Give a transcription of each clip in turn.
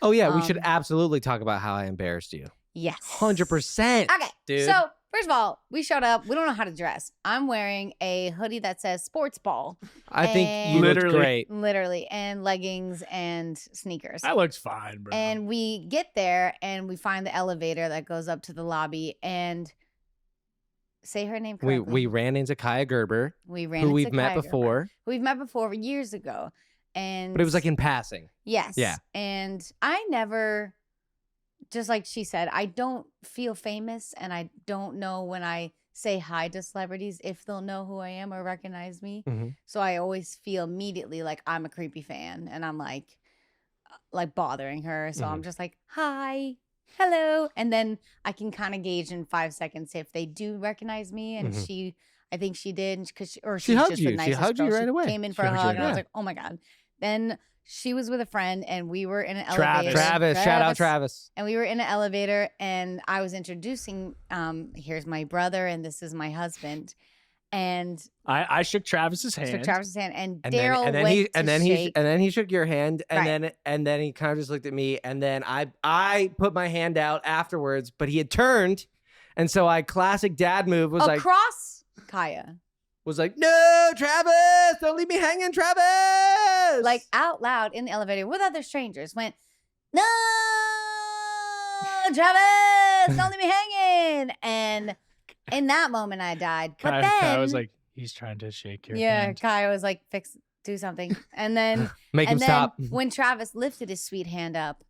Oh, yeah. We should absolutely talk about how I embarrassed you. Yes. 100%. Okay. Dude. So, first of all, we showed up. We don't know how to dress. I'm wearing a hoodie that says sports ball. I think you looked great. Literally. And leggings and sneakers. That looks fine, bro. And we get there and we find the elevator that goes up to the lobby and say her name correctly. We ran into Kaya Gerber, who we've met before. We've met before years ago. But it was like in passing. Yes. Yeah. And I never... Just like she said, I don't feel famous, and I don't know when I say hi to celebrities if they'll know who I am or recognize me. Mm-hmm. So I always feel immediately like I'm a creepy fan, and I'm like bothering her. So I'm just like, hi, hello. And then I can kind of gauge in 5 seconds if they do recognize me. And I think she did. She's hugged just you. the nicest She hugged girl. you right away. Came in for a hug, and I was like, oh my God. Then she was with a friend, and we were in an elevator. Travis. Shout out Travis. And we were in an elevator, and I was introducing, here's my brother, and this is my husband. And I shook Travis's hand. And Daryl went to shake. And then he shook your hand, and then he kind of just looked at me, and then I put my hand out afterwards, but he had turned, and so classic dad move was across Kaya. Was like, no, Travis, don't leave me hanging, Travis. Like out loud in the elevator with other strangers went, no, Travis, don't leave me hanging. And in that moment, I died. But then Kaya was like, he's trying to shake your hand. Kaya was like, do something. And then make him stop. When Travis lifted his sweet hand up,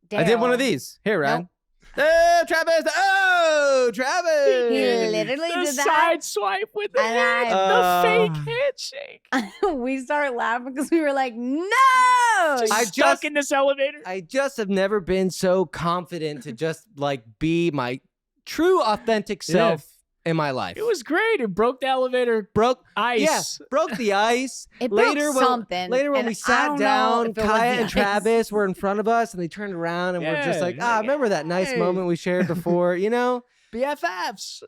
Daryl, I did one of these. Here, Ryan. Nope. Oh, Travis! Oh, Travis! He literally did that. Side swipe with the hand, the fake handshake. We started laughing because we were like, "No!" Stuck in this elevator. I just have never been so confident to just like be my true, authentic self in my life. It was great. It broke the elevator. Broke ice. Yeah, broke the ice. It broke something. Later when we sat down, Kaya and Travis were in front of us, and they turned around and we're just like, remember that nice moment we shared before, you know? BFFs.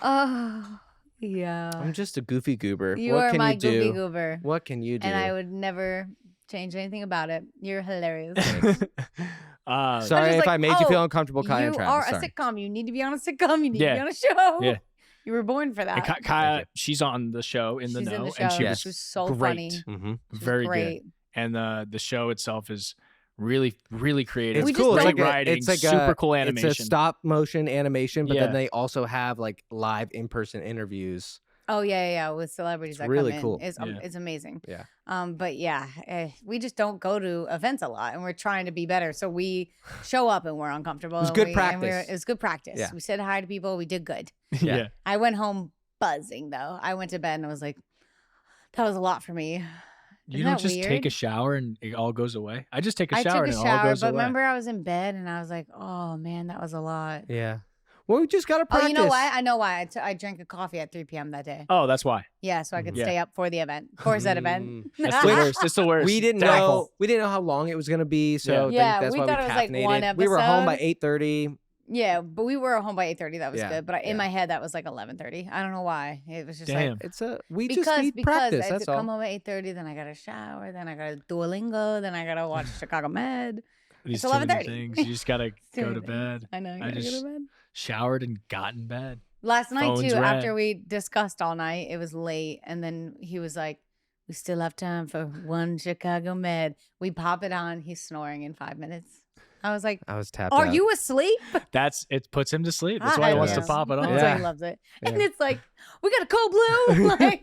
Oh, yeah. I'm just a goofy goober. You are my goofy goober. What can you do? And I would never change anything about it. You're hilarious. Sorry if I made you feel uncomfortable, Kaya and Travis. You are a sitcom. You need to be on a sitcom. You need to be on a show. Yeah. You were born for that. And Kaya, she's on the show in the she's know, in the show. and she was so funny. Mm-hmm. Very good. And the show itself is really, really creative. It's cool. It's like writing. It's like super cool animation. It's a stop motion animation, but then they also have like live in person interviews. Oh yeah, with celebrities that really come cool. in. It's amazing. Yeah. But we just don't go to events a lot, and we're trying to be better. So we show up and we're uncomfortable. It was good practice. It was good practice. Yeah. We said hi to people. We did good. Yeah. I went home buzzing though. I went to bed and I was like, that was a lot for me. You don't just take a shower and it all goes away? I just take a shower and it all goes away. But remember I was in bed and I was like, oh man, that was a lot. Yeah. Well, we just got to practice. Oh, you know why? I know why. I drank a coffee at 3 p.m. that day. Oh, that's why. Yeah, so I could stay up for the event. Of course, that event. That's the worst. It's the worst. We didn't know how long it was going to be, so that's we why thought we it was like caffeinated. one episode. We were home by 8:30. Yeah, but we were home by 8:30. That was good. But in my head, that was like 11:30. I don't know why. It was just like just need practice. I that's come all. home at 8:30. Then I got to shower. Then I got to Duolingo. Then I got to watch Chicago Med. These it's 11:30. Things. You just gotta go to bed. I know. I just go to bed. Showered and got in bed. Last night too, after we discussed all night, it was late, and then he was like, "We still have time for one Chicago Med." We pop it on. He's snoring in 5 minutes. I was like, I was tapped Are out. you asleep? It puts him to sleep. That's why he wants to pop it on. That's why he loves it. And it's like, we got a cold blue. Like,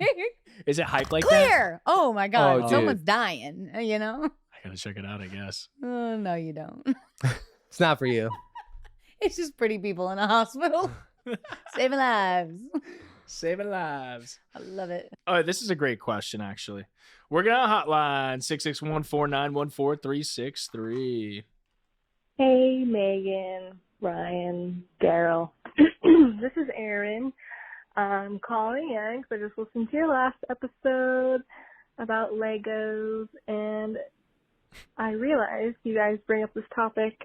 is it hyped like that? Clear. Oh my God. Oh, someone's dying, you know? I gotta check it out, I guess. No, you don't. It's not for you. It's just pretty people in a hospital. Saving lives. Saving lives. I love it. Oh, this is a great question, actually. Working On hotline 661-491-4363. Hey, Megan, Ryan, Daryl. This is Erin. I'm calling in because I just listened to your last episode about Legos, and I realized you guys bring up this topic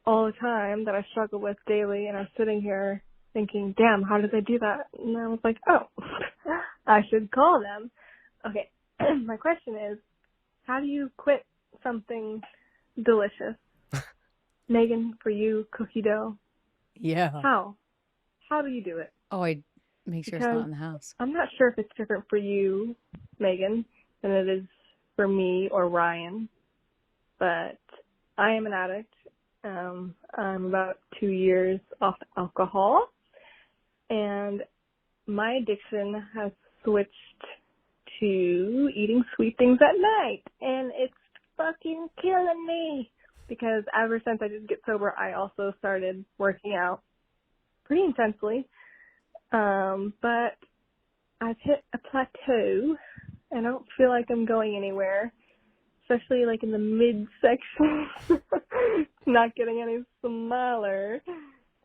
all the time that I struggle with daily, and I'm sitting here thinking, damn, how did they do that? And I was like, oh, I should call them. Okay, my question is, how do you quit something delicious. Megan, for you, cookie dough. Yeah. How do you do it? Oh, I make sure it's Because not in the house. I'm not sure if it's different for you, Megan, than it is for me or Ryan, but I am an addict. I'm about 2 years off alcohol, and my addiction has switched to eating sweet things at night, and it's fucking killing me because ever since I did get sober, I also started working out pretty intensely, but I've hit a plateau, and I don't feel like I'm going anywhere, especially like in the midsection. It's not getting any smaller,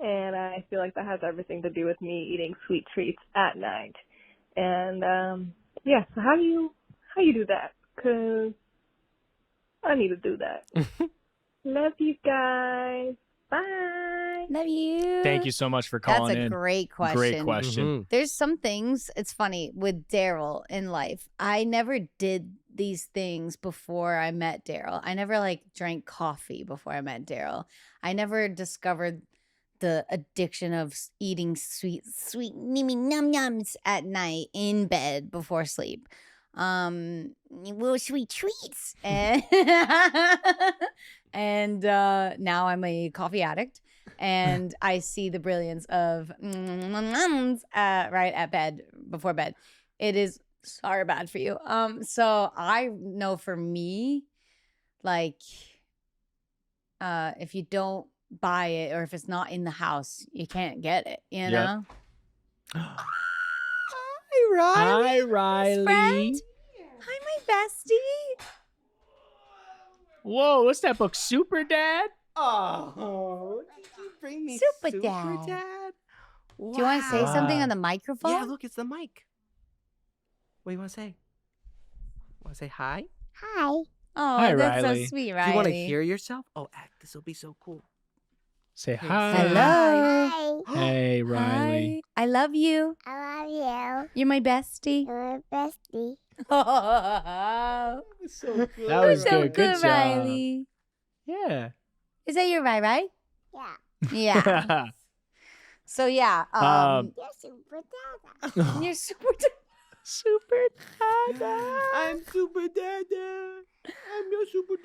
and I feel like that has everything to do with me eating sweet treats at night. And yeah, so how do you do that? 'Cause I need to do that. Love you guys. Bye. Love you. Thank you so much for calling That's a in. great question. Great question. Mhm. There's some things, it's funny, with Daryl in life. I never did these things before I met Daryl. I never like drank coffee before I met Daryl. I never discovered the addiction of eating sweet nimmy num nums at night in bed before sleep. Little sweet treats. And, and now I'm a coffee addict. And I see the brilliance of right at bed, before bed. It is so bad for you. So I know for me, like, if you don't buy it or if it's not in the house, you can't get it, you know? Hi, Riley. Hi, Riley. Friend? Hi, my bestie. Whoa, what's that book? Super Dad? Oh, did you bring me Super Dad. Dad? Do you want to say Wow. something on the microphone? Yeah, look, it's the mic. What do you want to say? Want to say hi? Hi. Oh, Hi, that's Riley. so sweet, Do Riley. you want to hear yourself? Oh, this will be so cool. Say Hey, hi. Hello. Hey, Riley. Hi. I love you. I love you. You're my bestie. You're my bestie. Oh, So good. That you're was so good. Good job. Riley. Yeah. Is that your right? Yeah. Yeah. So yeah, You're super dada. you're super. Super Dad. I'm super dada. I'm your super dada.